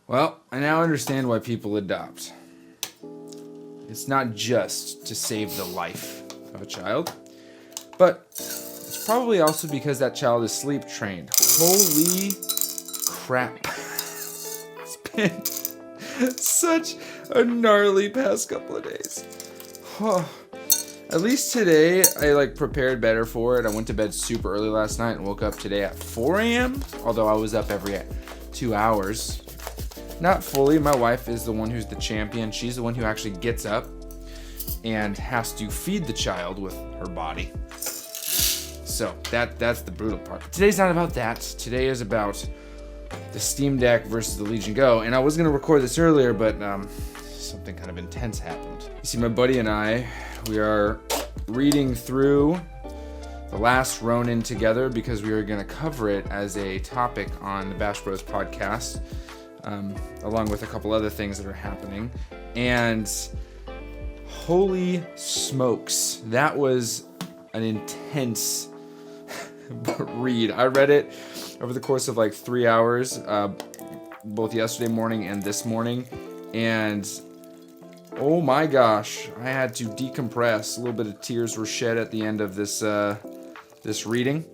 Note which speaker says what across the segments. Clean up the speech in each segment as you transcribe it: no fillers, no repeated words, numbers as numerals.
Speaker 1: Well, I now understand why people adopt. It's not just to save the life of a child, but it's probably also because that child is sleep trained. Holy crap. It's been such a gnarly past couple of days. At least today, I prepared better for it. I went to bed super early last night and woke up today at 4 a.m., although I was up every 2 hours. Not fully. My wife is the one who's the champion. She's the one who actually gets up and has to feed the child with her body. So that's the brutal part. Today's not about that. Today is about the Steam Deck versus the Legion Go. And I was going to record this earlier, but something kind of intense happened. You see, my buddy and I, we are reading through The Last Ronin together because we are going to cover it as a topic on the Bash Bros podcast, along with a couple other things that are happening. And holy smokes, that was an intense read. I read it over the course of 3 hours, both yesterday morning and this morning, and oh my gosh, I had to decompress. A little bit of tears were shed at the end of this reading.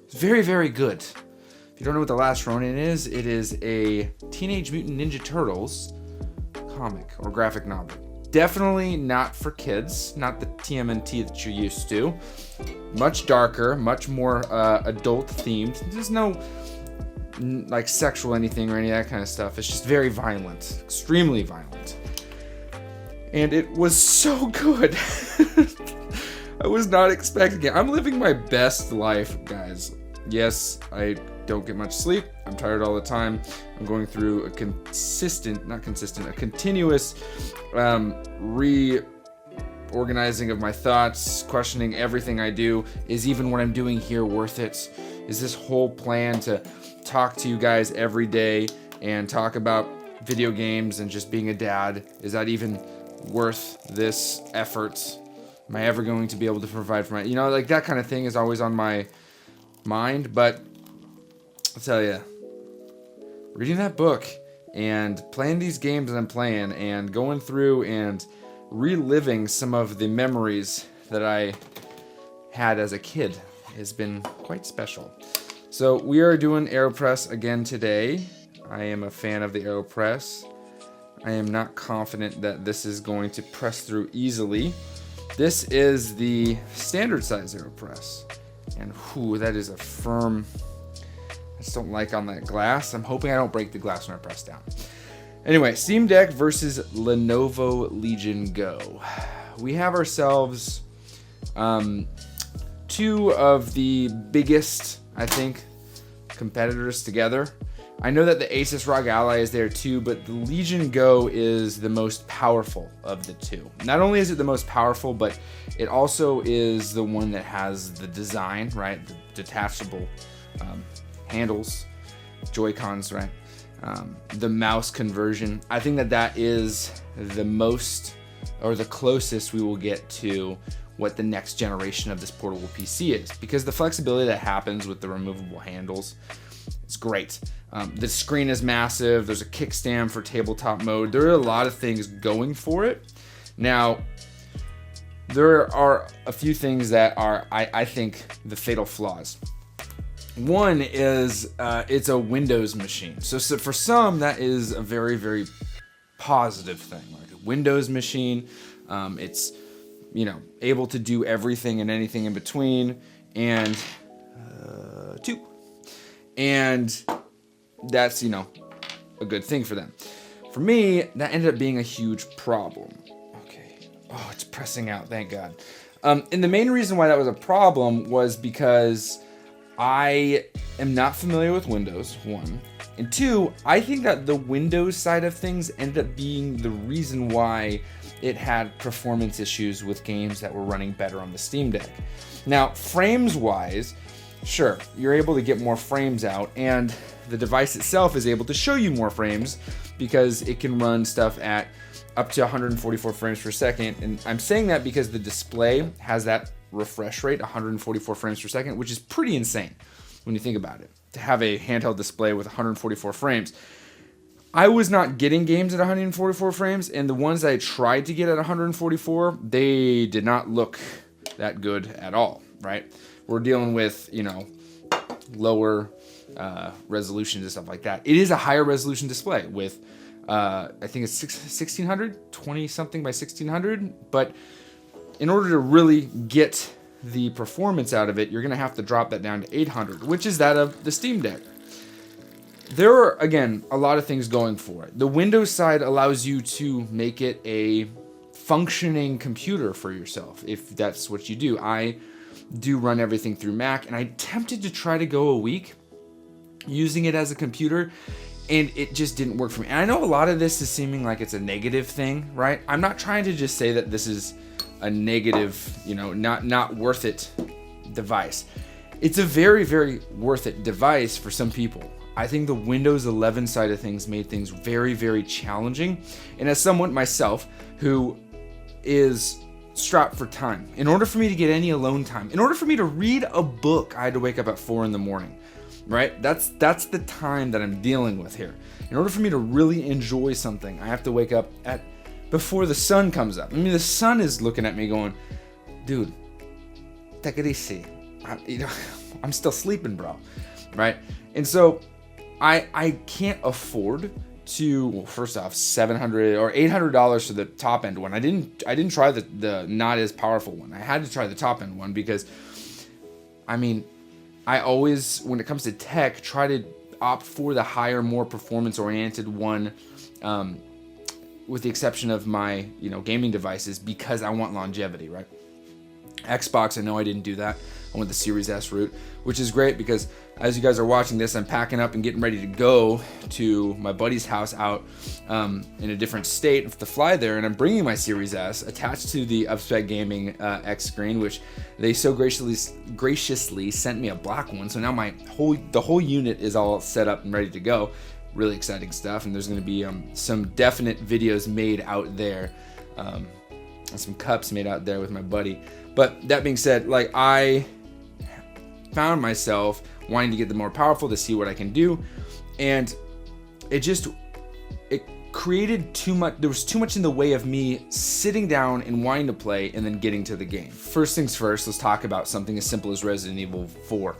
Speaker 1: It's very, very good. If you don't know what The Last Ronin is, it is a Teenage Mutant Ninja Turtles comic or graphic novel. Definitely not for kids, not the TMNT that you're used to. Much darker, much more adult themed. There's no sexual anything or any of that kind of stuff. It's just very violent, extremely violent. And it was so good. I was not expecting it. I'm living my best life, guys. Yes, I don't get much sleep. I'm tired all the time. I'm going through a continuous reorganizing of my thoughts, questioning everything I do. Is even what I'm doing here worth it? Is this whole plan to talk to you guys every day and talk about video games and just being a dad, is that even worth this effort? Am I ever going to be able to provide for my, that kind of thing is always on my mind. But I'll tell you, reading that book and playing these games that I'm playing and going through and reliving some of the memories that I had as a kid has been quite special. So we are doing AeroPress again today. I am a fan of the AeroPress. I am not confident that this is going to press through easily. This is the standard size AeroPress. And that is a firm, I just don't like on that glass. I'm hoping I don't break the glass when I press down. Anyway, Steam Deck versus Lenovo Legion Go. We have ourselves two of the biggest, I think, competitors together. I know that the Asus ROG Ally is there too, but the Legion Go is the most powerful of the two. Not only is it the most powerful, but it also is the one that has the design, right? The detachable handles, Joy-Cons, right? The mouse conversion. I think that is the most, or the closest we will get to what the next generation of this portable PC is, because the flexibility that happens with the removable handles is great. The screen is massive. There's a kickstand for tabletop mode. There are a lot of things going for it. Now, there are a few things that are, I think, the fatal flaws. One is it's a Windows machine. So for some, that is a very, very positive thing. Like a Windows machine, it's able to do everything and anything in between, and that's a good thing for them. For me, that ended up being a huge problem. Okay. Oh, it's pressing out, thank God. And the main reason why that was a problem was because I am not familiar with Windows, one. And two, I think that the Windows side of things ended up being the reason why it had performance issues with games that were running better on the Steam Deck. Now, frames-wise, sure, you're able to get more frames out, and the device itself is able to show you more frames because it can run stuff at up to 144 frames per second. And I'm saying that because the display has that refresh rate, 144 frames per second, which is pretty insane when you think about it, to have a handheld display with 144 frames. I was not getting games at 144 frames, and the ones I tried to get at 144, they did not look that good at all, right? We're dealing with, lower resolutions and stuff like that. It is a higher resolution display with, I think it's 1600, 20 something by 1600, but in order to really get the performance out of it, you're going to have to drop that down to 800, which is that of the Steam Deck. There are, again, a lot of things going for it. The Windows side allows you to make it a functioning computer for yourself, if that's what you do. I do run everything through Mac, and I attempted to try to go a week using it as a computer, and it just didn't work for me. And I know a lot of this is seeming like it's a negative thing, right? I'm not trying to just say that this is a negative, not worth it device. It's a very, very worth it device for some people. I think the Windows 11 side of things made things very, very challenging. And as someone myself who is strapped for time, in order for me to get any alone time, in order for me to read a book, I had to wake up at 4 a.m, right? That's the time that I'm dealing with here. In order for me to really enjoy something, I have to wake up before the sun comes up. I mean, the sun is looking at me going, dude, take it easy. I'm still sleeping, bro, right? And so I can't afford to, well, first off, $700 or $800 for the top end one. I didn't try the not as powerful one. I had to try the top end one because, I always, when it comes to tech, try to opt for the higher, more performance oriented one, with the exception of my gaming devices, because I want longevity, right? Xbox, I know I didn't do that. I went the Series S route, which is great because as you guys are watching this, I'm packing up and getting ready to go to my buddy's house out in a different state to fly there, and I'm bringing my Series S attached to the Upspec Gaming X screen, which they so graciously sent me a black one. So now the whole unit is all set up and ready to go. Really exciting stuff, and there's going to be some definite videos made out there, and some cups made out there with my buddy. But that being said, I found myself wanting to get the more powerful to see what I can do, and it created too much. There was too much in the way of me sitting down and wanting to play and then getting to the game. First things first, let's talk about something as simple as Resident Evil 4.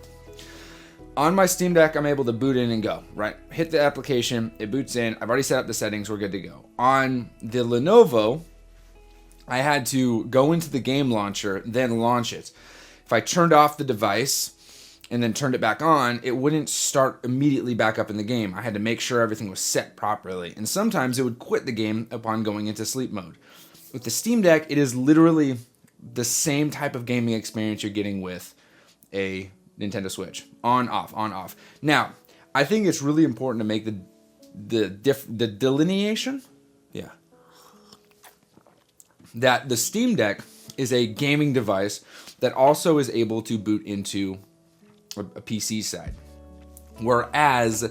Speaker 1: On my Steam Deck, I'm able to boot in and go, right? Hit the application, it boots in. I've already set up the settings, we're good to go. On the Lenovo, I had to go into the game launcher, then launch it. If I turned off the device and then turned it back on, it wouldn't start immediately back up in the game. I had to make sure everything was set properly. And sometimes it would quit the game upon going into sleep mode. With the Steam Deck, it is literally the same type of gaming experience you're getting with a Nintendo Switch. On, off, on, off. Now, I think it's really important to make the delineation. Yeah. That the Steam Deck is a gaming device that also is able to boot into a PC side. Whereas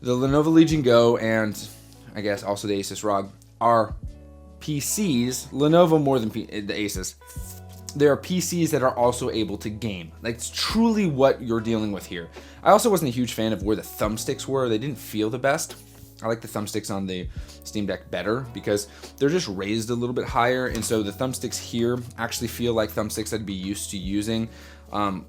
Speaker 1: the Lenovo Legion Go and I guess also the Asus ROG are PCs, Lenovo more than the Asus. There are PCs that are also able to game. It's truly what you're dealing with here. I also wasn't a huge fan of where the thumbsticks were. They didn't feel the best. I like the thumbsticks on the Steam Deck better because they're just raised a little bit higher, and so the thumbsticks here actually feel like thumbsticks I'd be used to using,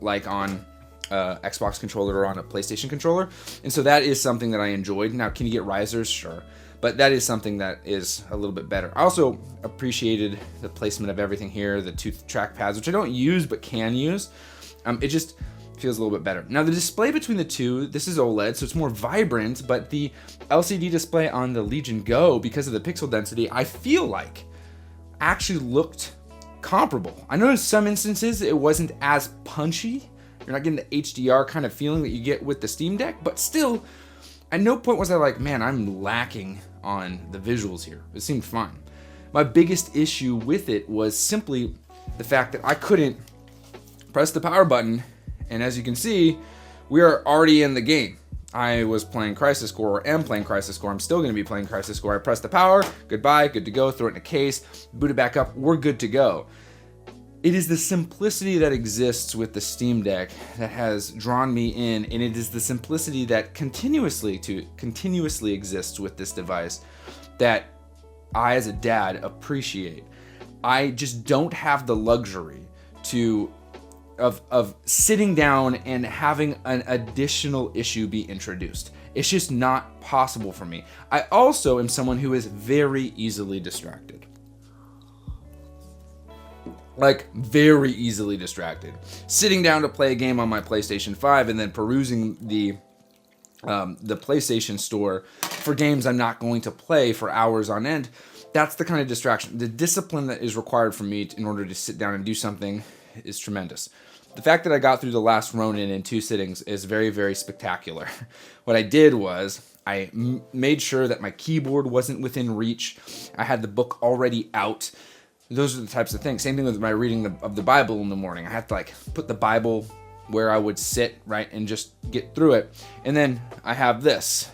Speaker 1: like on Xbox controller or on a PlayStation controller. And so that is something that I enjoyed. Now, can you get risers? Sure. But that is something that is a little bit better. I also appreciated the placement of everything here, the two trackpads, which I don't use but can use. It just feels a little bit better. Now, the display between the two, this is OLED, so it's more vibrant, but the LCD display on the Legion Go, because of the pixel density, I feel like actually looked comparable. I know in some instances it wasn't as punchy. You're not getting the HDR kind of feeling that you get with the Steam Deck, but still, at no point was I like, man, I'm lacking on the visuals here. It seemed fine. My biggest issue with it was simply the fact that I couldn't press the power button, and as you can see, we are already in the game. I was playing Crisis Core, or am playing Crisis Core. I'm still going to be playing Crisis Core. I press the power, goodbye, good to go, throw it in a case, boot it back up, we're good to go. It is the simplicity that exists with the Steam Deck that has drawn me in, and it is the simplicity that continuously exists with this device that I, as a dad, appreciate. I just don't have the luxury of sitting down and having an additional issue be introduced. It's just not possible for me. I also am someone who is very easily distracted. Like, very easily distracted. Sitting down to play a game on my PlayStation 5 and then perusing the PlayStation Store for games I'm not going to play for hours on end, that's the kind of distraction. The discipline that is required from me in order to sit down and do something is tremendous. The fact that I got through The Last Ronin in 2 sittings is very, very spectacular. What I did was I made sure that my keyboard wasn't within reach. I had the book already out. Those are the types of things. Same thing with my reading of the Bible in the morning. I have to put the Bible where I would sit, right, and just get through it. And then I have this,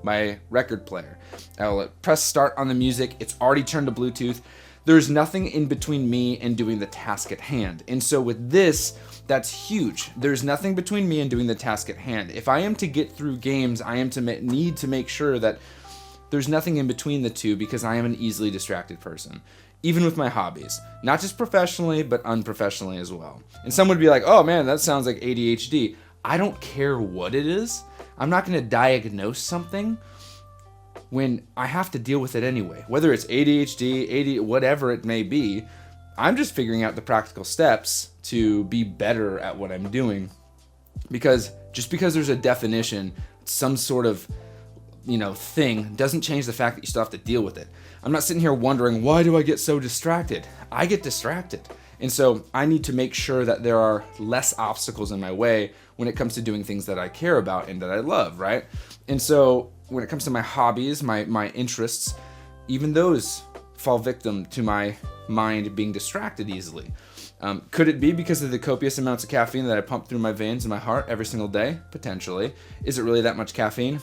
Speaker 1: my record player. I'll press start on the music. It's already turned to Bluetooth. There's nothing in between me and doing the task at hand. And so with this, that's huge. There's nothing between me and doing the task at hand. If I am to get through games, I am to need to make sure that there's nothing in between the two, because I am an easily distracted person. Even with my hobbies, not just professionally, but unprofessionally as well. And some would be like, oh man, that sounds like ADHD. I don't care what it is. I'm not going to diagnose something when I have to deal with it anyway. Whether it's ADHD, whatever it may be, I'm just figuring out the practical steps to be better at what I'm doing. Because just because there's a definition, some sort of thing, doesn't change the fact that you still have to deal with it. I'm not sitting here wondering, why do I get so distracted? I get distracted. And so I need to make sure that there are less obstacles in my way when it comes to doing things that I care about and that I love, right? And so when it comes to my hobbies, my interests, even those fall victim to my mind being distracted easily. Could it be because of the copious amounts of caffeine that I pump through my veins and my heart every single day? Potentially. Is it really that much caffeine?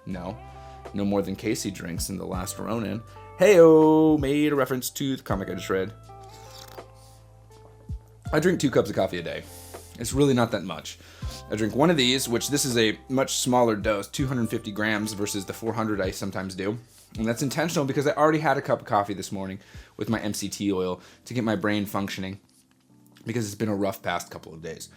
Speaker 1: No. No more than Casey drinks in The Last Ronin. Heyo! Made a reference to the comic I just read. I drink 2 cups of coffee a day. It's really not that much. I drink one of these, which this is a much smaller dose, 250 grams versus the 400 I sometimes do. And that's intentional because I already had a cup of coffee this morning with my MCT oil to get my brain functioning, because it's been a rough past couple of days.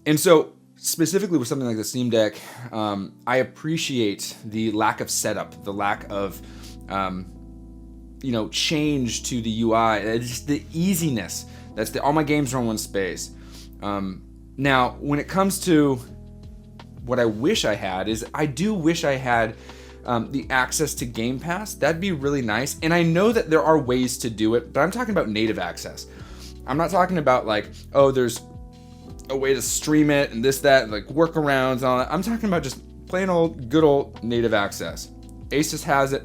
Speaker 1: And so, specifically with something like the Steam Deck, I appreciate the lack of setup, the lack of change to the UI. It's just the easiness. All my games are in one space. Now, when it comes to what I wish I had, is I do wish I had the access to Game Pass. That'd be really nice. And I know that there are ways to do it, but I'm talking about native access. I'm not talking about there's a way to stream it and this, that, workarounds and all that. I'm talking about just plain good old native access. Asus has it.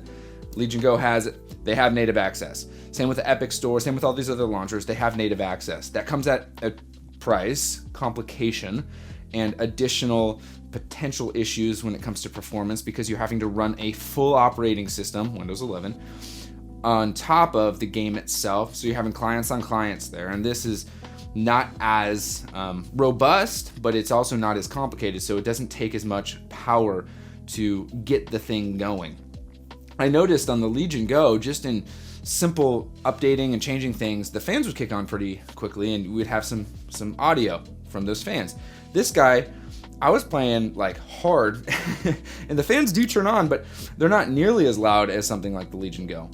Speaker 1: Legion Go has it. They have native access. Same with the Epic Store. Same with all these other launchers. They have native access. That comes at a price, complication, and additional potential issues when it comes to performance, because you're having to run a full operating system, Windows 11, on top of the game itself. So you're having clients on clients there. And this is not as robust, but it's also not as complicated. So it doesn't take as much power to get the thing going. I noticed on the Legion Go, just in simple updating and changing things, the fans would kick on pretty quickly, and we'd have some audio from those fans. This guy, I was playing hard, and the fans do turn on, but they're not nearly as loud as something like the Legion Go.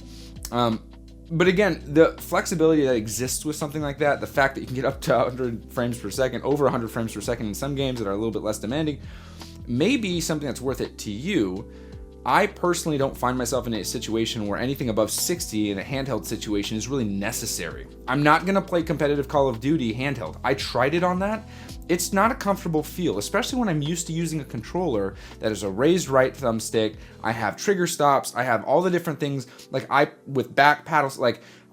Speaker 1: But again, the flexibility that exists with something like that, the fact that you can get up to 100 frames per second, over 100 frames per second in some games that are a little bit less demanding, may be something that's worth it to you. I personally don't find myself in a situation where anything above 60 in a handheld situation is really necessary. I'm not going to play competitive Call of Duty handheld. I tried it on that. It's not a comfortable feel, especially when I'm used to using a controller that is a raised right thumbstick. I have trigger stops. I have all the different things. With back paddles,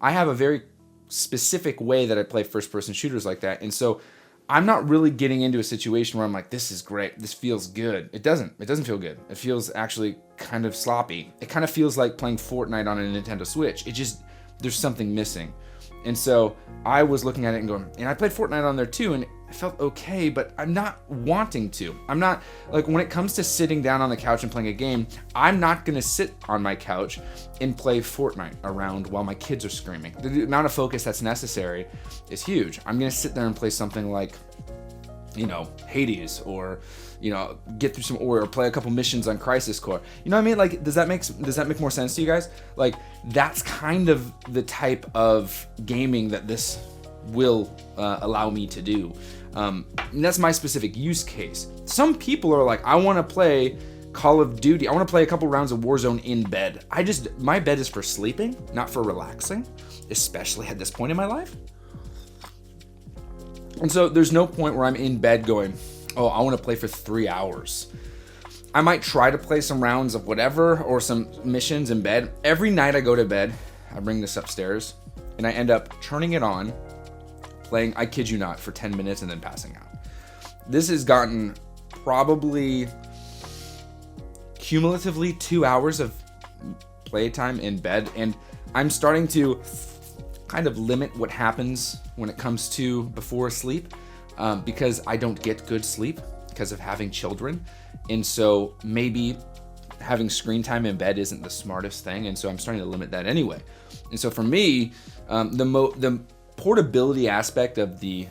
Speaker 1: I have a very specific way that I play first-person shooters like that. And so I'm not really getting into a situation where I'm like, this is great. This feels good. It doesn't feel good. It feels actually kind of sloppy. It kind of feels like playing Fortnite on a Nintendo Switch. There's something missing. And so I was looking at it and going, and I played Fortnite on there too, and I felt okay, but I'm not wanting to. I'm not, like, when it comes to sitting down on the couch and playing a game, I'm not gonna sit on my couch and play Fortnite around while my kids are screaming. The amount of focus that's necessary is huge. I'm gonna sit there and play something like, you know, Hades, or, you know, get through some, or play a couple missions on Crisis Core. You know what I mean? Like, does that make more sense to you guys? Like, that's kind of the type of gaming that this will allow me to do. And that's my specific use case. Some people are like, I want to play Call of Duty. I want to play a couple rounds of Warzone in bed. My bed is for sleeping, not for relaxing, especially at this point in my life. And so there's no point where I'm in bed going, oh, I want to play for 3 hours. I might try to play some rounds of whatever or some missions in bed. Every night I go to bed, I bring this upstairs, and I end up turning it on, playing, I kid you not, for 10 minutes and then passing out. This has gotten probably cumulatively 2 hours of playtime in bed, and I'm starting to kind of limit what happens when it comes to before sleep, because I don't get good sleep because of having children. And so maybe having screen time in bed isn't the smartest thing, and so I'm starting to limit that anyway. And so for me, the portability aspect of the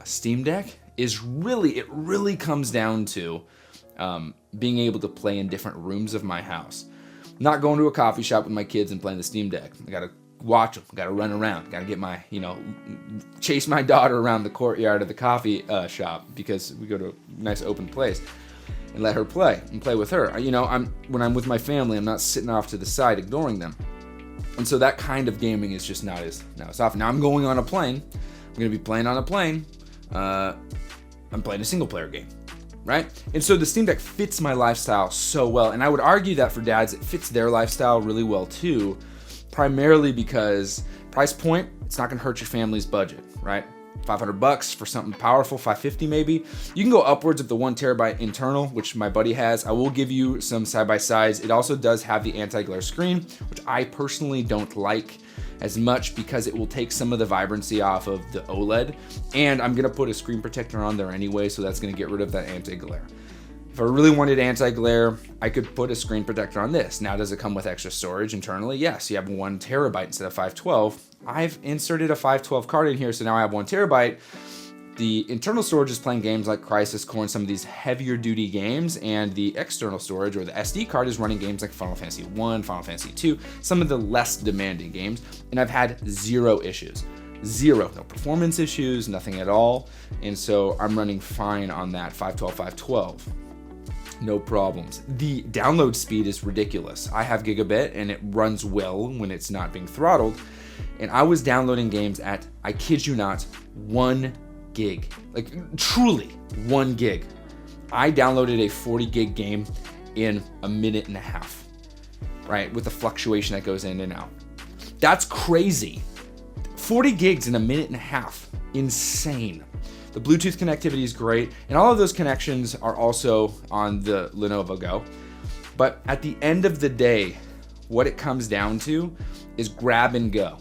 Speaker 1: Steam Deck is really comes down to being able to play in different rooms of my house. Not going to a coffee shop with my kids and playing the Steam Deck. I gotta watch them, gotta run around, gotta get my, chase my daughter around the courtyard of the coffee shop because we go to a nice open place, and let her play with her. When I'm with my family, I'm not sitting off to the side ignoring them. And so that kind of gaming is just not as often. Now I'm going on a plane. I'm going to be playing on a plane. I'm playing a single player game, right? And so the Steam Deck fits my lifestyle so well. And I would argue that for dads, it fits their lifestyle really well too, primarily because price point, it's not going to hurt your family's budget, right? $500 for something powerful, $550 maybe. You can go upwards of the 1 terabyte internal, which my buddy has. I will give you some side-by-sides. It also does have the anti-glare screen, which I personally don't like as much because it will take some of the vibrancy off of the OLED. And I'm gonna put a screen protector on there anyway, so that's gonna get rid of that anti-glare. If I really wanted anti-glare, I could put a screen protector on this. Now, does it come with extra storage internally? Yes, you have 1 terabyte instead of 512. I've inserted a 512 card in here, so now I have 1 terabyte. The internal storage is playing games like Crisis Core and some of these heavier duty games, and the external storage, or the SD card, is running games like Final Fantasy 1, Final Fantasy 2, some of the less demanding games, and I've had 0 issues. No performance issues, nothing at all, and so I'm running fine on that 512. No problems. The download speed is ridiculous. I have gigabit and it runs well when it's not being throttled. And I was downloading games at, I kid you not, 1 gig. Like, truly 1 gig. I downloaded a 40 gig game in a minute and a half, right? With the fluctuation that goes in and out. That's crazy. 40 gigs in a minute and a half. Insane. The Bluetooth connectivity is great, and all of those connections are also on the Lenovo Go. But at the end of the day, what it comes down to is grab and go.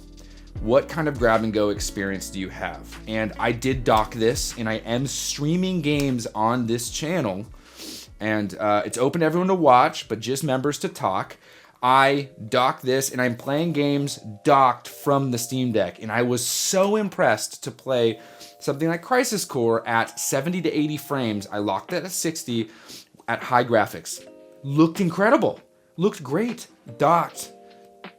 Speaker 1: What kind of grab and go experience do you have? And I did dock this, and I am streaming games on this channel, and it's open to everyone to watch, but just members to talk. I docked this, and I'm playing games docked from the Steam Deck, and I was so impressed to play something like Crisis Core at 70 to 80 frames. I locked it at 60 at high graphics. Looked incredible. Looked great. Docked.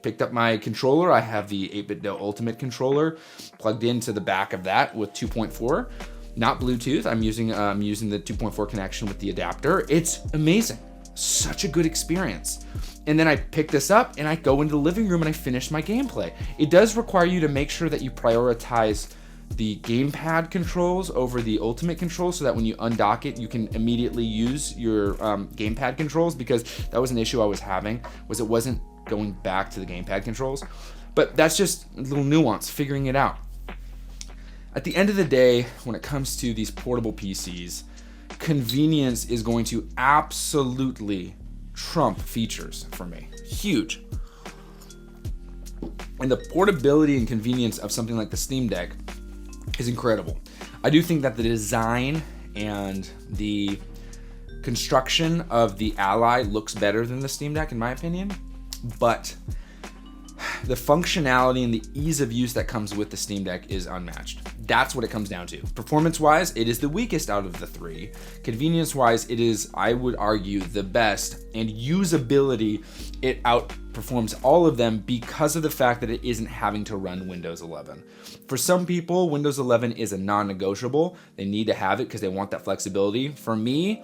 Speaker 1: Picked up my controller. I have the 8-bit Ultimate controller plugged into the back of that with 2.4. Not Bluetooth. I'm using the 2.4 connection with the adapter. It's amazing. Such a good experience. And then I pick this up and I go into the living room and I finish my gameplay. It does require you to make sure that you prioritize the gamepad controls over the Ultimate controls, so that when you undock it, you can immediately use your gamepad controls, because that was an issue I was having, was it wasn't going back to the gamepad controls. But that's just a little nuance, figuring it out. At the end of the day, when it comes to these portable PCs, convenience is going to absolutely trump features for me. Huge. And the portability and convenience of something like the Steam Deck is incredible. I do think that the design and the construction of the Ally looks better than the Steam Deck in my opinion, but the functionality and the ease of use that comes with the Steam Deck is unmatched. That's what it comes down to. Performance-wise, it is the weakest out of the three. Convenience-wise, it is, I would argue, the best. And usability, it outperforms all of them because of the fact that it isn't having to run Windows 11. For some people, Windows 11 is a non-negotiable. They need to have it because they want that flexibility. For me,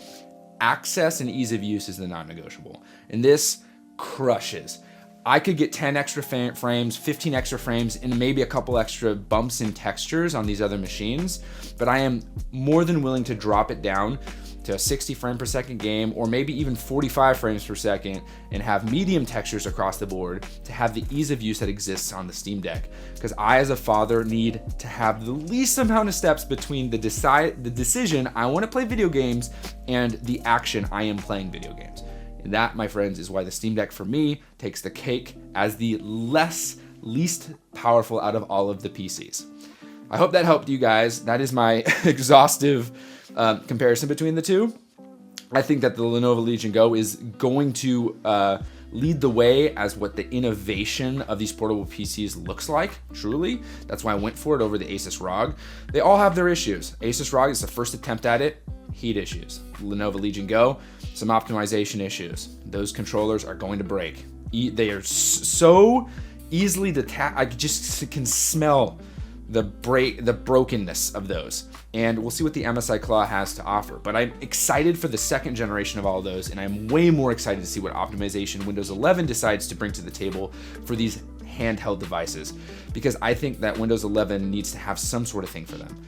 Speaker 1: access and ease of use is the non-negotiable. And this crushes. I could get 10 extra frames, 15 extra frames, and maybe a couple extra bumps in textures on these other machines, but I am more than willing to drop it down to a 60 frame per second game, or maybe even 45 frames per second, and have medium textures across the board to have the ease of use that exists on the Steam Deck. Because I, as a father, need to have the least amount of steps between the decision I want to play video games and the action I am playing video games. And that, my friends, is why the Steam Deck for me takes the cake as the least powerful out of all of the PCs. I hope that helped you guys. That is my exhaustive comparison between the two. I think that the Lenovo Legion Go is going to lead the way as what the innovation of these portable PCs looks like, truly. That's why I went for it over the Asus ROG. They all have their issues. Asus ROG is the first attempt at it. Heat issues. Lenovo Legion Go, some optimization issues. Those controllers are going to break. They are so easily detached. I just can smell the brokenness of those. And we'll see what the MSI Claw has to offer. But I'm excited for the second generation of all of those, and I'm way more excited to see what optimization Windows 11 decides to bring to the table for these handheld devices, because I think that Windows 11 needs to have some sort of thing for them.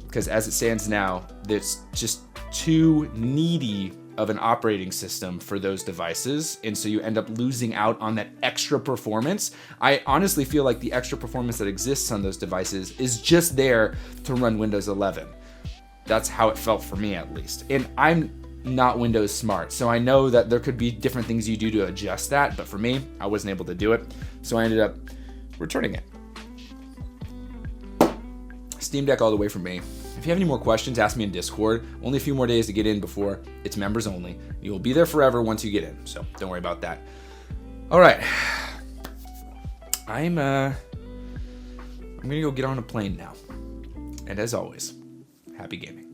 Speaker 1: Because as it stands now, it's just too needy of an operating system for those devices, and so you end up losing out on that extra performance. I honestly feel like the extra performance that exists on those devices is just there to run Windows 11. That's how it felt for me, at least. And I'm not Windows smart, so I know that there could be different things you do to adjust that, but for me, I wasn't able to do it, so I ended up returning it. Steam Deck all the way from me. If you have any more questions, ask me in Discord. Only a few more days to get in before it's members only. You will be there forever once you get in, so don't worry about that. All right, I'm gonna go get on a plane now, and as always, happy gaming.